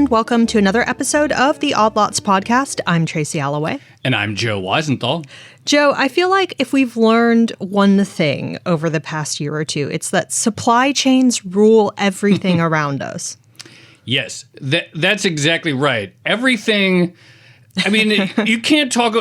and welcome to another episode of the Odd Lots podcast. I'm Tracy Alloway. And I'm Joe Weisenthal. Joe, I feel like if we've learned one thing over the past year or two, it's that supply chains rule everything around us. Yes, that's exactly right. Everything, I mean, you can't talk,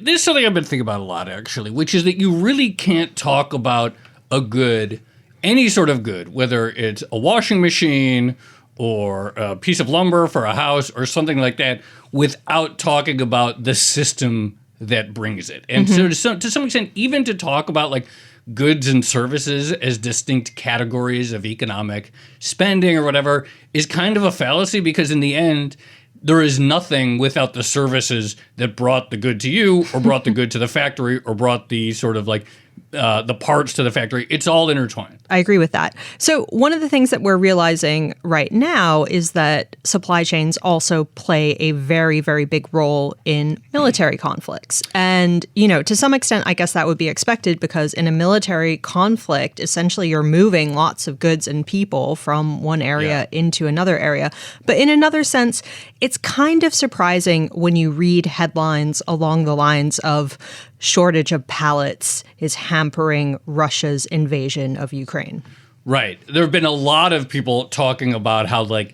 this is something I've been thinking about a lot, actually, which is that you really can't talk about a good, any sort of good, whether it's a washing machine or a piece of lumber for a house or something like that, without talking about the system that brings it. And so to some extent, even to talk about like goods and services as distinct categories of economic spending or whatever is kind of a fallacy, because in the end, there is nothing without the services that brought the good to you or brought the good to the factory or brought the sort of like the parts to the factory. It's all intertwined. I agree with that. So one of the things that we're realizing right now is that supply chains also play a very, very big role in military conflicts. And, you know, to some extent, I guess that would be expected, because in a military conflict, essentially you're moving lots of goods and people from one area into another area. But in another sense, it's kind of surprising when you read headlines along the lines of shortage of pallets is hampering Russia's invasion of Ukraine. Right. There have been a lot of people talking about how like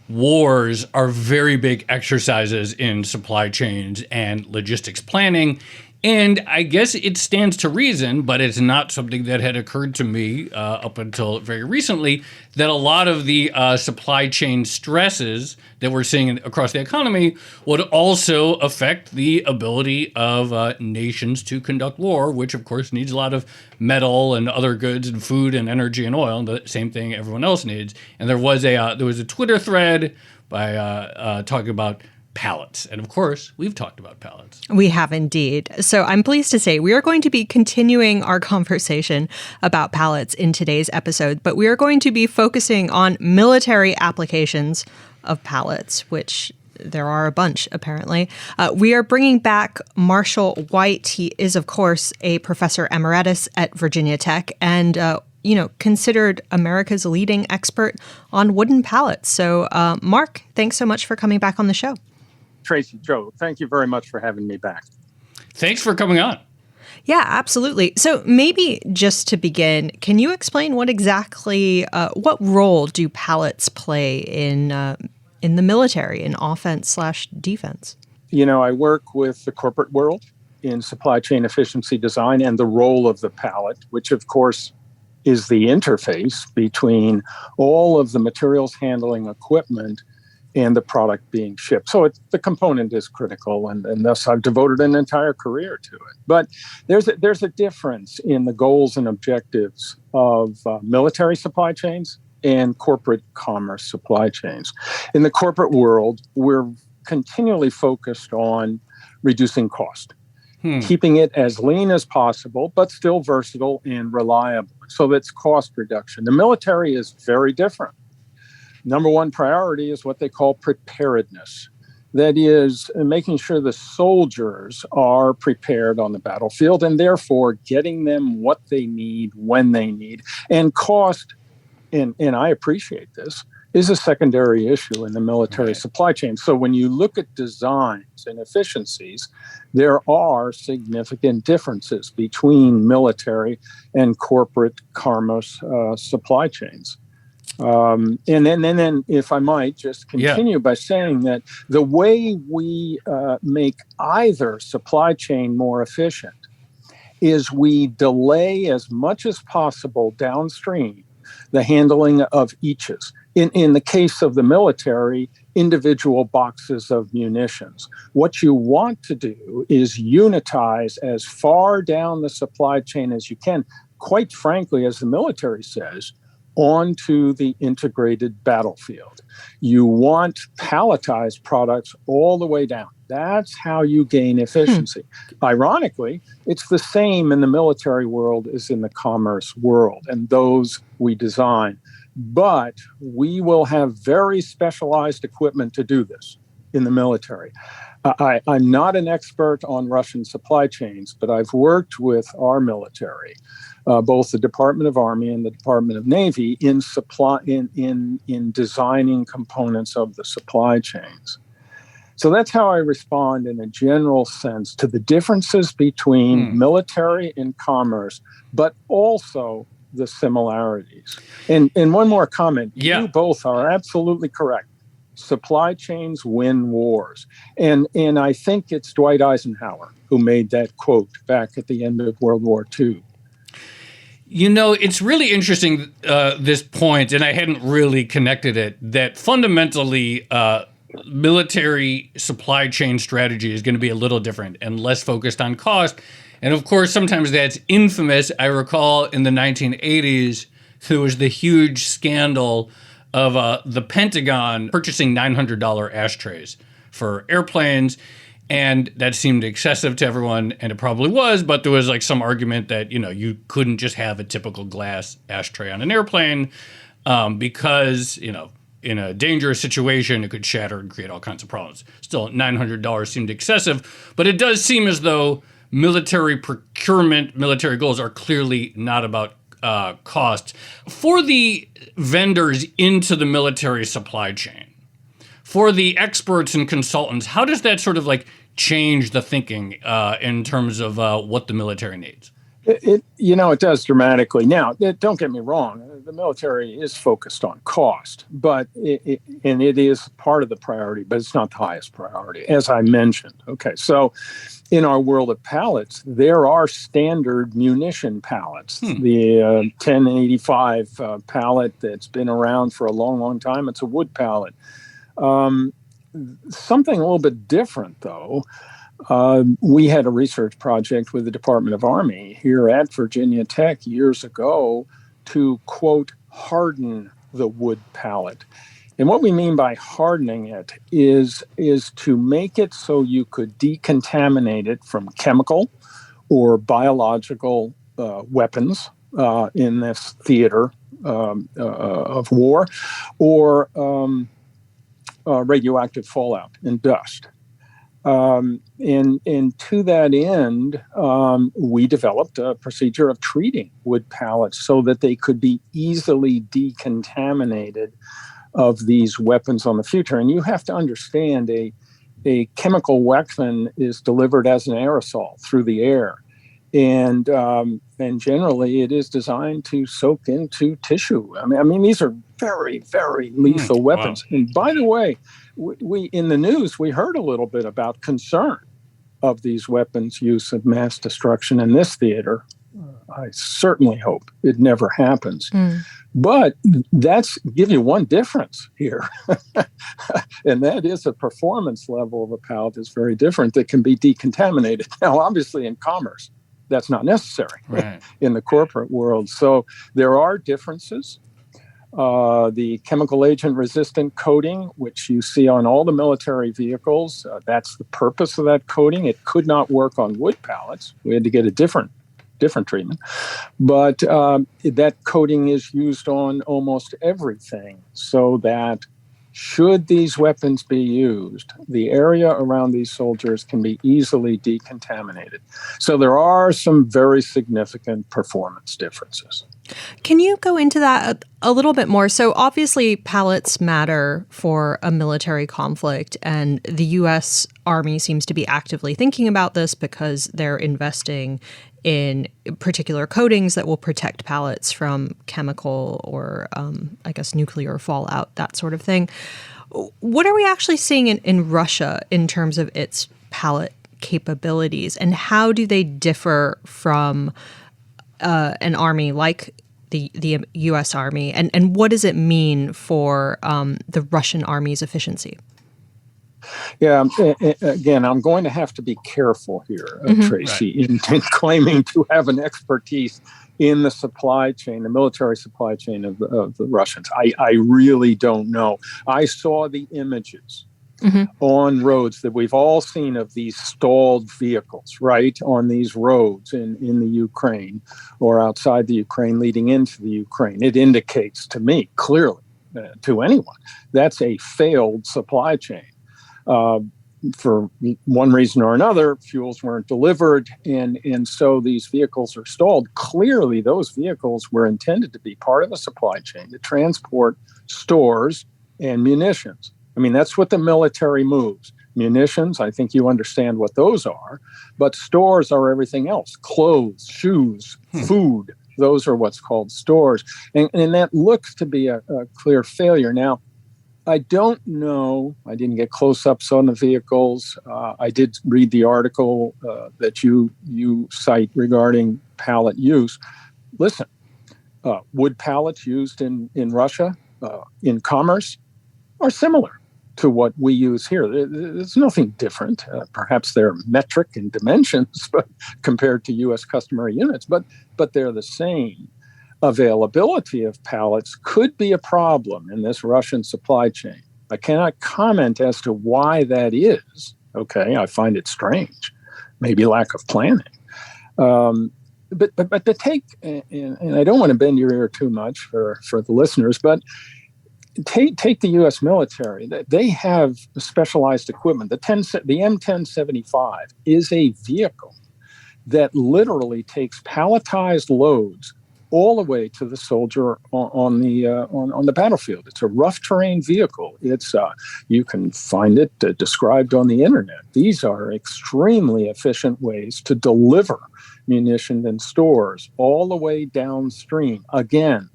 wars are very big exercises in supply chains and logistics planning. And I guess it stands to reason, but it's not something that had occurred to me up until very recently, that a lot of the supply chain stresses that we're seeing across the economy would also affect the ability of nations to conduct war, which of course needs a lot of metal and other goods and food and energy and oil, and the same thing everyone else needs. And there was a Twitter thread by talking about pallets. And of course, we've talked about pallets. We have indeed. So I'm pleased to say we are going to be continuing our conversation about pallets in today's episode, but we are going to be focusing on military applications of pallets, which there are a bunch, apparently. We are bringing back Marshall White. He is, of course, a professor emeritus at Virginia Tech and considered America's leading expert on wooden pallets. So, Mark, thanks so much for coming back on the show. Tracy, Joe, thank you very much for having me back. Thanks for coming on. Yeah, absolutely. So maybe just to begin, can you explain what role do pallets play in the military, in offense/defense? You know, I work with the corporate world in supply chain efficiency design and the role of the pallet, which of course is the interface between all of the materials handling equipment and the product being shipped. So the component is critical, and thus I've devoted an entire career to it. But there's a difference in the goals and objectives of military supply chains and corporate commerce supply chains. In the corporate world, we're continually focused on reducing cost, keeping it as lean as possible, but still versatile and reliable. So that's cost reduction. The military is very different. Number one priority is what they call preparedness. That is making sure the soldiers are prepared on the battlefield and therefore getting them what they need when they need. And cost, and I appreciate this, is a secondary issue in the military supply chain. So when you look at designs and efficiencies, there are significant differences between military and corporate commerce supply chains. And then, if I might just continue by saying that the way we make either supply chain more efficient is we delay as much as possible downstream the handling of eaches. In the case of the military, individual boxes of munitions. What you want to do is unitize as far down the supply chain as you can, quite frankly, as the military says, onto the integrated battlefield. You want palletized products all the way down. That's how you gain efficiency. Ironically, it's the same in the military world as in the commerce world, and those we design. But we will have very specialized equipment to do this in the military. I'm not an expert on Russian supply chains, but I've worked with our military both the Department of Army and the Department of Navy in designing components of the supply chains. So that's how I respond in a general sense to the differences between military and commerce, but also the similarities. And one more comment. Yeah. You both are absolutely correct. Supply chains win wars. And I think it's Dwight Eisenhower who made that quote back at the end of World War II. You know, it's really interesting, this point, and I hadn't really connected it, that fundamentally military supply chain strategy is going to be a little different and less focused on cost. And of course, sometimes that's infamous. I recall in the 1980s, there was the huge scandal of the Pentagon purchasing $900 ashtrays for airplanes. And that seemed excessive to everyone, and it probably was, but there was like some argument that, you know, you couldn't just have a typical glass ashtray on an airplane because, you know, in a dangerous situation, it could shatter and create all kinds of problems. Still, $900 seemed excessive, but it does seem as though military procurement, military goals are clearly not about cost. For the vendors into the military supply chain, for the experts and consultants, how does that sort of like change the thinking in terms of what the military needs? It does dramatically. Now, don't get me wrong. The military is focused on cost, but it is part of the priority, but it's not the highest priority, as I mentioned. Okay, so in our world of pallets, there are standard munition pallets. The 1085 pallet that's been around for a long, long time, it's a wood pallet. Something a little bit different, though. We had a research project with the Department of Army here at Virginia Tech years ago to, quote, harden the wood pallet. And what we mean by hardening it is to make it so you could decontaminate it from chemical or biological weapons in this theater of war, or radioactive fallout and dust. And to that end, we developed a procedure of treating wood pallets so that they could be easily decontaminated of these weapons on the future. And you have to understand, a chemical weapon is delivered as an aerosol through the air. And generally, it is designed to soak into tissue. I mean, these are very, very lethal weapons. Wow. And by the way, we in the news, we heard a little bit about concern of these weapons' use of mass destruction in this theater. I certainly hope it never happens. But that's give you one difference here. And that is a performance level of a pallet is very different that can be decontaminated. Now, obviously, in commerce, that's not necessary in the corporate world. So there are differences. The chemical agent resistant coating, which you see on all the military vehicles, that's the purpose of that coating. It could not work on wood pallets. We had to get a different treatment. But that coating is used on almost everything so that should these weapons be used, the area around these soldiers can be easily decontaminated. So there are some very significant performance differences. Can you go into that a little bit more? So obviously pallets matter for a military conflict, and the U.S. Army seems to be actively thinking about this because they're investing in particular coatings that will protect pallets from chemical or, nuclear fallout, that sort of thing. What are we actually seeing in Russia in terms of its pallet capabilities, and how do they differ from an army like the U.S. Army, and what does it mean for the Russian Army's efficiency? Yeah, again, I'm going to have to be careful here, Tracy, in claiming to have an expertise in the supply chain, the military supply chain of the Russians. I really don't know. I saw the images on roads that we've all seen of these stalled vehicles, right, on these roads in the Ukraine or outside the Ukraine leading into the Ukraine. It indicates to me clearly, to anyone, that's a failed supply chain. for one reason or another, fuels weren't delivered, and so these vehicles are stalled. Clearly, those vehicles were intended to be part of a supply chain to transport stores and munitions. I mean, that's what the military moves. Munitions, I think you understand what those are, but stores are everything else. Clothes, shoes, food, those are what's called stores. And that looks to be a clear failure. Now, I don't know. I didn't get close-ups on the vehicles. I did read the article that you cite regarding pallet use. Listen, wood pallets used in Russia in commerce are similar to what we use here. There's nothing different. Perhaps they're metric in dimensions but compared to U.S. customary units, but they're the same. Availability of pallets could be a problem in this Russian supply chain. I cannot comment as to why that is. Okay, I find it strange. Maybe lack of planning. But to take, and I don't want to bend your ear too much for the listeners, but take the U.S. military. They have specialized equipment. The M1075 is a vehicle that literally takes palletized loads all the way to the soldier on the battlefield. It's a rough terrain vehicle. You can find it described on the internet. These are extremely efficient ways to deliver munitions in stores all the way downstream. Again,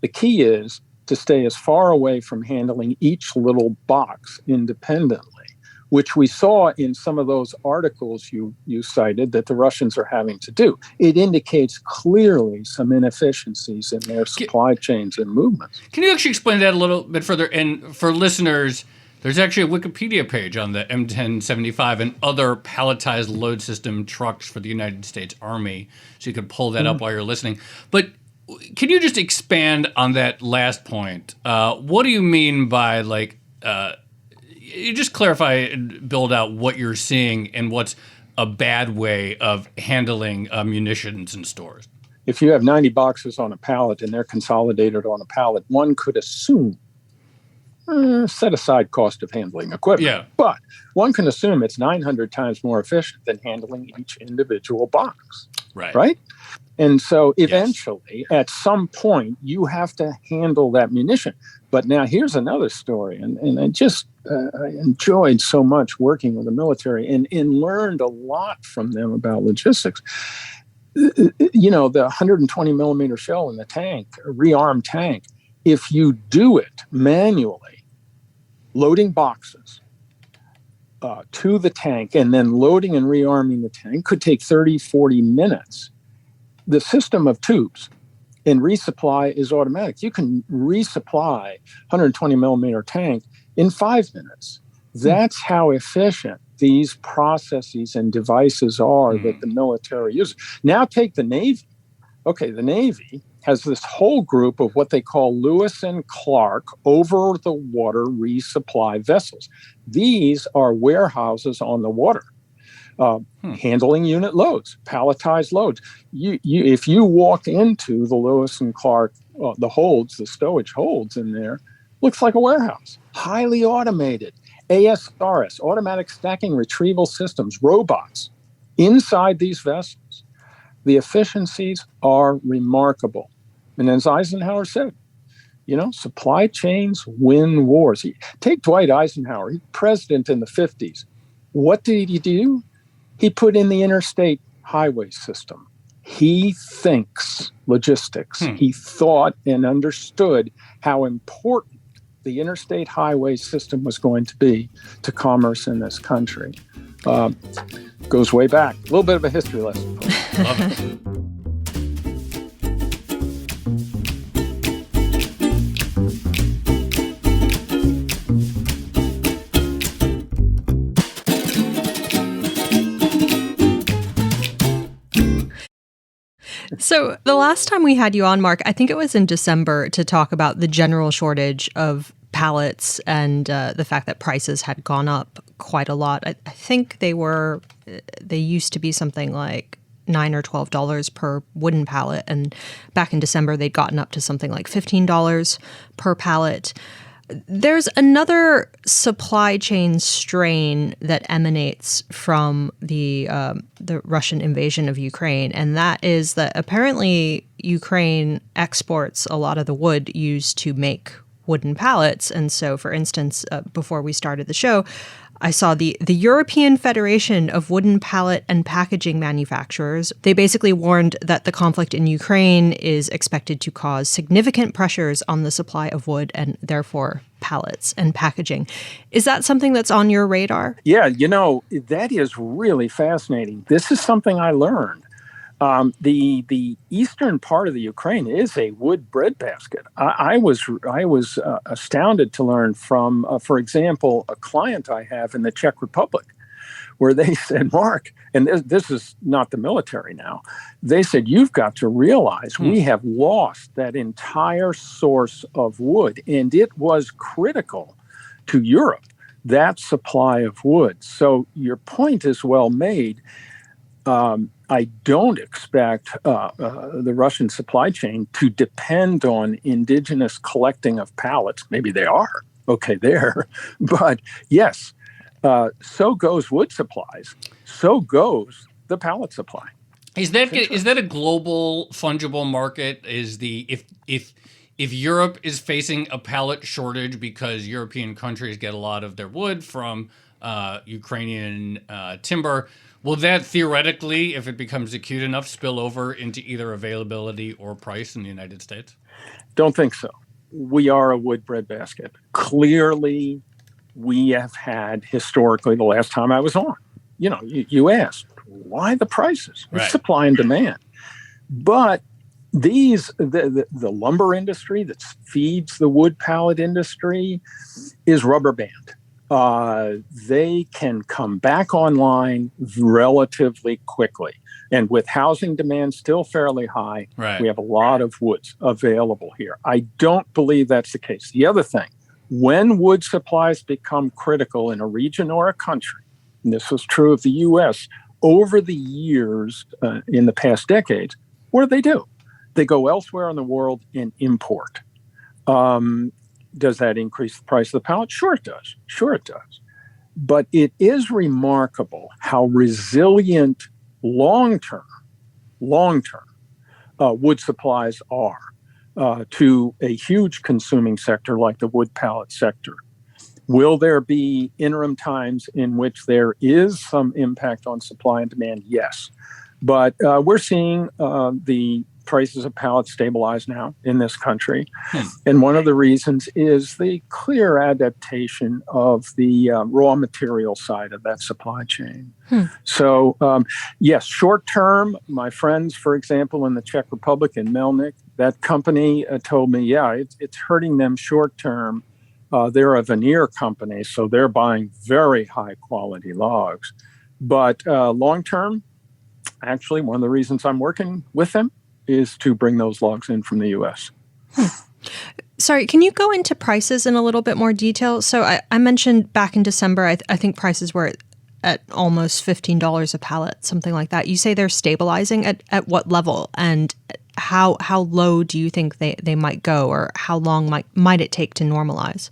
the key is to stay as far away from handling each little box independently, which we saw in some of those articles you cited that the Russians are having to do. It indicates clearly some inefficiencies in their supply chains and movements. Can you actually explain that a little bit further? And for listeners, there's actually a Wikipedia page on the M1075 and other palletized load system trucks for the United States Army, so you could pull that up while you're listening. But can you just expand on that last point? What do you mean by, you just clarify and build out what you're seeing and what's a bad way of handling munitions in stores? If you have 90 boxes on a pallet and they're consolidated on a pallet, one could assume, set aside cost of handling equipment, but one can assume it's 900 times more efficient than handling each individual box, right? And so eventually, at some point, you have to handle that munition. But now here's another story. And I just I enjoyed so much working with the military and learned a lot from them about logistics. You know, the 120 millimeter shell in the tank, a rearmed tank, if you do it manually, loading boxes to the tank and then loading and rearming the tank could take 30, 40 minutes. The system of tubes and resupply is automatic. You can resupply 120 millimeter tank in 5 minutes. That's how efficient these processes and devices are that the military uses. Now take the Navy. Okay, the Navy has this whole group of what they call Lewis and Clark over-the-water resupply vessels. These are warehouses on the water. Handling unit loads, palletized loads. If you walk into the Lewis and Clark, the holds, the stowage holds in there, looks like a warehouse. Highly automated. ASRS, automatic stacking retrieval systems, robots inside these vessels. The efficiencies are remarkable. And as Eisenhower said, you know, supply chains win wars. Take Dwight Eisenhower, he's president in the 50s. What did he do? He put in the interstate highway system. He thinks logistics. He thought and understood how important the interstate highway system was going to be to commerce in this country. Goes way back. A little bit of a history lesson. Love it. So the last time we had you on, Mark, I think it was in December, to talk about the general shortage of pallets and the fact that prices had gone up quite a lot. I think they used to be something like $9 or $12 per wooden pallet. And back in December, they'd gotten up to something like $15 per pallet. There's another supply chain strain that emanates from the Russian invasion of Ukraine, and that is that apparently Ukraine exports a lot of the wood used to make wooden pallets. And so, for instance, before we started the show, I saw the European Federation of Wooden Pallet and Packaging Manufacturers. They basically warned that the conflict in Ukraine is expected to cause significant pressures on the supply of wood and therefore pallets and packaging. Is that something that's on your radar? Yeah, that is really fascinating. This is something I learned. The eastern part of the Ukraine is a wood breadbasket. I was astounded to learn from, for example, a client I have in the Czech Republic, where they said, Mark, and this is not the military now, they said, you've got to realize we have lost that entire source of wood, and it was critical to Europe, that supply of wood. So your point is well made. I don't expect the Russian supply chain to depend on indigenous collecting of pallets. Maybe they are okay there, but yes, so goes wood supplies. So goes the pallet supply. Is that a global fungible market? If Europe is facing a pallet shortage because European countries get a lot of their wood from Ukrainian timber, will that theoretically, if it becomes acute enough, spill over into either availability or price in the United States? Don't think so. We are a wood breadbasket. Clearly, we have had historically, the last time I was on, you asked, why the prices? It's supply and demand. But the lumber industry that feeds the wood pallet industry is rubber band. They can come back online relatively quickly. And with housing demand still fairly high, we have a lot of woods available here. I don't believe that's the case. The other thing, when wood supplies become critical in a region or a country, and this was true of the U.S. over the years in the past decades, what do? They go elsewhere in the world and import. Does that increase the price of the pallet? Sure it does. But it is remarkable how resilient long-term wood supplies are to a huge consuming sector like the wood pallet sector. Will there be interim times in which there is some impact on supply and demand? Yes. But we're seeing the prices of pallets stabilize now in this country. And one of the reasons is the clear adaptation of the raw material side of that supply chain. So, yes, short term, my friends, for example, in the Czech Republic, in Melnik, that company told me, it's hurting them short term. They're a veneer company, so they're buying very high quality logs. But long term, actually, one of the reasons I'm working with them is to bring those logs in from the U.S. Sorry, can you go into prices in a little bit more detail? So I mentioned back in December, I think prices were at almost $15 a pallet, something like that. You say they're stabilizing at what level, and how low do you think they might go, or how long might it take to normalize?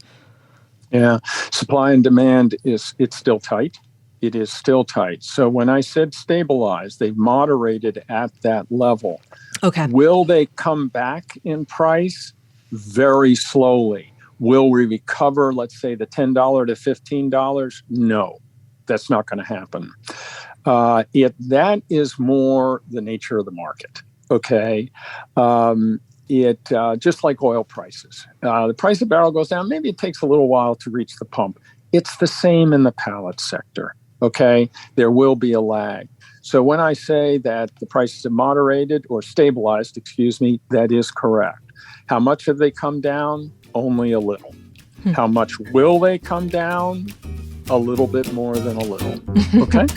Yeah, supply and demand it's still tight. It is still tight. So when I said stabilize, they've moderated at that level. Okay. Will they come back in price? Very slowly. Will we recover, let's say, the $10 to $15? No, that's not going to happen. That is more the nature of the market. Okay. Just like oil prices. The price of barrel goes down. Maybe it takes a little while to reach the pump. It's the same in the pallet sector. Okay. There will be a lag. So when I say that the prices have moderated or stabilized, that is correct. How much have they come down? Only a little. How much will they come down? A little bit more than a little. Okay?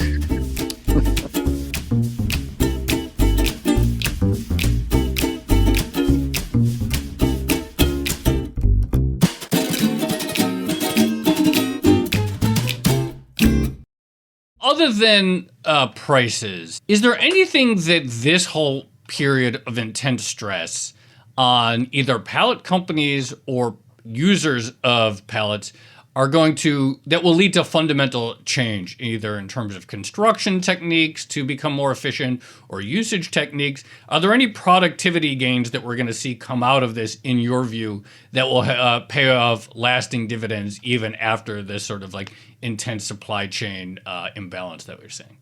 Other than prices, is there anything that this whole period of intense stress on either pallet companies or users of pallets that will lead to fundamental change, either in terms of construction techniques to become more efficient or usage techniques. Are there any productivity gains that we're going to see come out of this, in your view, that will pay off lasting dividends even after this sort of like intense supply chain imbalance that we're seeing?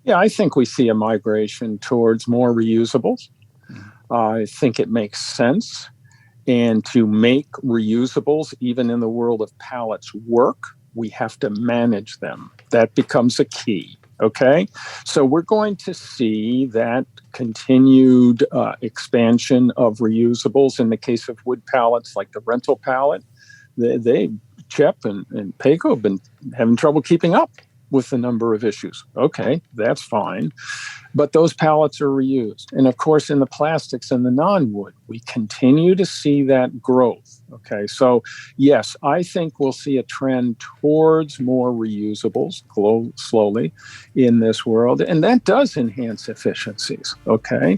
Yeah, I think we see a migration towards more reusables. I think it makes sense. And to make reusables, even in the world of pallets, work, we have to manage them. That becomes a key. Okay. So we're going to see that continued expansion of reusables. In the case of wood pallets, like the rental pallet, CHEP and PACO have been having trouble keeping up with the number of issues. Okay, that's fine. But those pallets are reused. And of course, in the plastics and the non-wood, we continue to see that growth. Okay, so yes, I think we'll see a trend towards more reusables slowly in this world. And that does enhance efficiencies. Okay,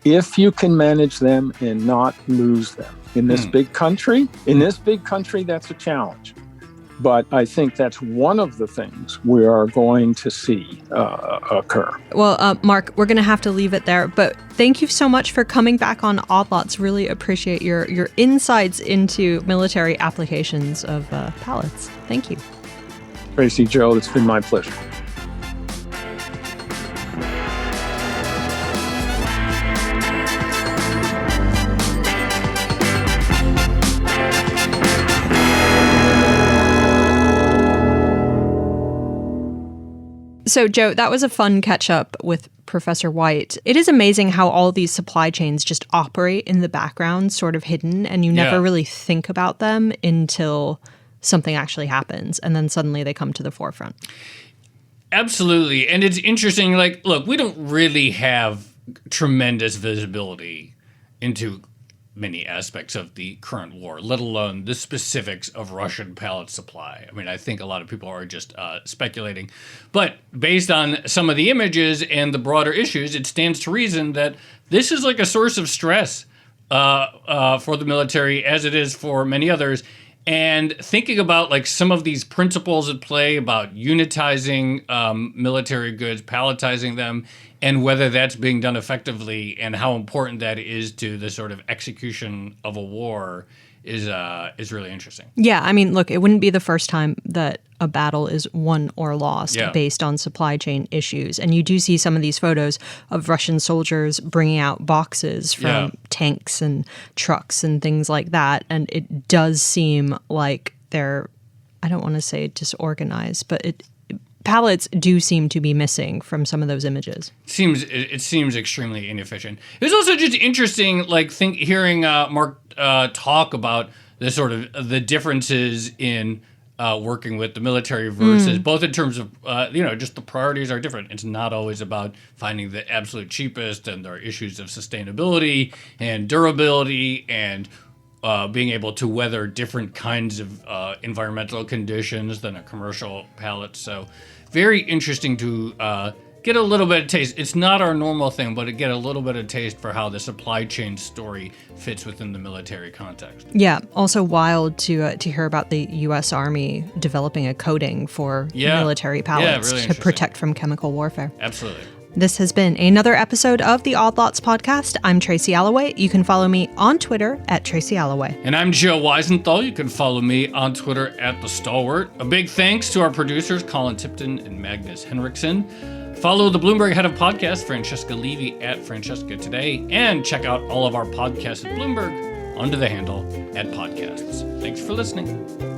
if you can manage them and not lose them. In this big country, that's a challenge. But I think that's one of the things we are going to see occur. Well, Mark, we're going to have to leave it there. But thank you so much for coming back on Odd Lots. Really appreciate your insights into military applications of pallets. Thank you. Tracy, Joe, it's been my pleasure. So, Joe, that was a fun catch-up with Professor White. It is amazing how all these supply chains just operate in the background, sort of hidden, and you never really think about them until something actually happens, and then suddenly they come to the forefront. Absolutely. And it's interesting, like, look, we don't really have tremendous visibility into many aspects of the current war, let alone the specifics of Russian pallet supply. I mean, I think a lot of people are just speculating. But based on some of the images and the broader issues, it stands to reason that this is like a source of stress for the military, as it is for many others. And thinking about like some of these principles at play about unitizing military goods, palletizing them, and whether that's being done effectively and how important that is to the sort of execution of a war is really interesting. Yeah, I mean, look, it wouldn't be the first time that a battle is won or lost based on supply chain issues. And you do see some of these photos of Russian soldiers bringing out boxes from tanks and trucks and things like that. And it does seem like they're, I don't want to say disorganized, but pallets do seem to be missing from some of those images. It seems extremely inefficient. It was also just interesting, like hearing Mark talk about the sort of the differences in working with the military versus both in terms of just the priorities are different. It's not always about finding the absolute cheapest, and there are issues of sustainability and durability and being able to weather different kinds of environmental conditions than a commercial pallet. So very interesting to get a little bit of taste. It's not our normal thing, but to get a little bit of taste for how the supply chain story fits within the military context. Yeah, also wild to hear about the U.S. Army developing a coating for military pallets really to protect from chemical warfare. Absolutely. This has been another episode of the Odd Lots podcast. I'm Tracy Alloway. You can follow me on Twitter at Tracy Alloway. And I'm Joe Weisenthal. You can follow me on Twitter at The Stalwart. A big thanks to our producers, Colin Tipton and Magnus Henriksen. Follow the Bloomberg head of podcast, Francesca Levy, at Francesca Today. And check out all of our podcasts at Bloomberg under the handle @podcasts. Thanks for listening.